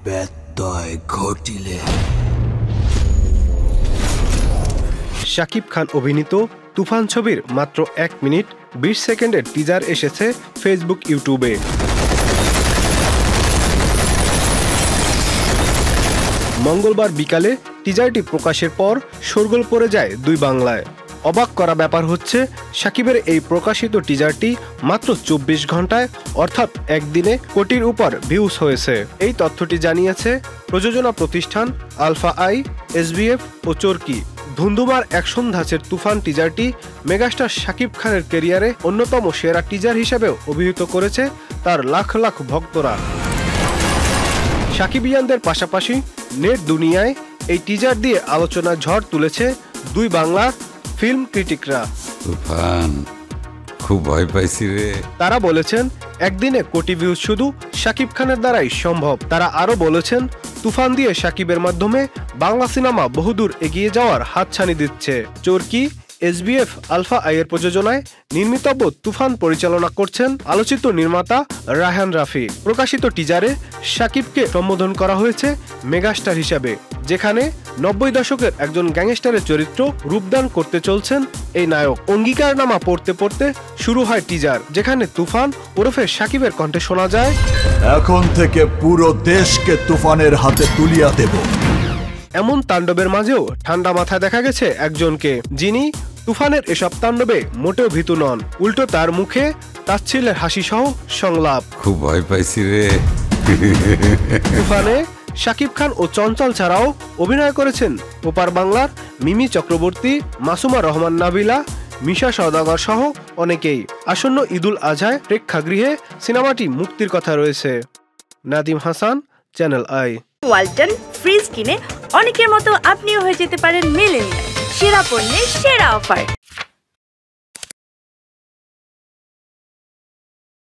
ব্যত্যয় ঘটিলে। শাকিব খান অভিনীত তুফান ছবির মাত্র 1 মিনিট 20 সেকেন্ডের টিজার এসেছে ফেসবুক, ইউটিউবে। মঙ্গলবার বিকালে টিজারটি প্রকাশের পর শোরগোল পড়ে যায় দুই বাংলায়। অবাক করা ব্যাপার হচ্ছে, শাকিবের এই প্রকাশিত টিজারটি মাত্র 24 ঘন্টায় অর্থাৎ একদিনে কোটির উপর ভিউজ হয়েছে। এই তথ্যটি জানিয়েছে প্রযোজনা প্রতিষ্ঠান আলফা আই, এসবিএফ ও চরকি। ধুন্ধুমার অ্যাকশন ধাঁচের তুফান টিজারটি মেগাস্টার শাকিব খানের ক্যারিয়ারে অন্যতম সেরা টিজার হিসেবেও অভিহিত করেছে তার লাখ লাখ ভক্তরা। শাকিবিয়ানদের পাশাপাশি নেট দুনিয়ায় এই টিজার দিয়ে আলোচনার ঝড় তুলেছে দুই বাংলার ফিল্ম ক্রিটিকরা। তুফান, খুব ভয় পাইছি রে। তারা বলেছেন একদিনে কোটি ভিউজ শুধু শাকিব খানের দ্বারাই সম্ভব। তারা আরও বলেছেন তুফান দিয়ে শাকিবের মাধ্যমে বাংলা সিনেমা বহুদূর এগিয়ে যাওয়ার হাতছানি দিচ্ছে। চরকি, এসবিএফ, আলফা আইয়ের প্রযোজনায় নির্মিতব্য তুফান পরিচালনা করছেন আলোচিত নির্মাতা রায়হান রাফি। প্রকাশিত টিজারে শাকিবকে সম্বোধন করা হয়েছে মেগাস্টার হিসাবে, যেখানে 90 দশকের একজন গ্যাংস্টারের চরিত্র রূপদান করতে চলছেন এই নায়ক। অঙ্গীকারনামা পড়তে পড়তে শুরু হয় টিজার, যেখানে তুফান ওরফে শাকিবের কণ্ঠে শোনা যায়, এখন থেকে পুরো দেশকে তুফানের হাতে তুলিয়া দেব। এমন তাণ্ডবের মাঝেও ঠান্ডা মাথায় দেখা গেছে একজনকে, যিনি তুফানের এসব তাণ্ডবে মোটেও ভীতু নন। উল্টো তার মুখে তাচ্ছিল্যের হাসি সহ সংলাপ। খুব ভয় পাইছি রে। তুফানে শাকিব খান ও চঞ্চল ছাড়াও অভিনয় করেছেন ওপার বাংলার মিমি চক্রবর্তী, মাসুমা রহমান নাবিলা, মিশা সওদাগর সহ অনেকেই। আসন্ন ঈদুল আজহায় প্রেক্ষাগৃহে সিনেমাটি মুক্তির কথা রয়েছে। Nadim Hasan, channel i. Walton fridge কিনে অনেকের মতো আপনিও হয়ে যেতে পারেন মিলেনিয়াল। সেরা পণ্যের সেরা অফার।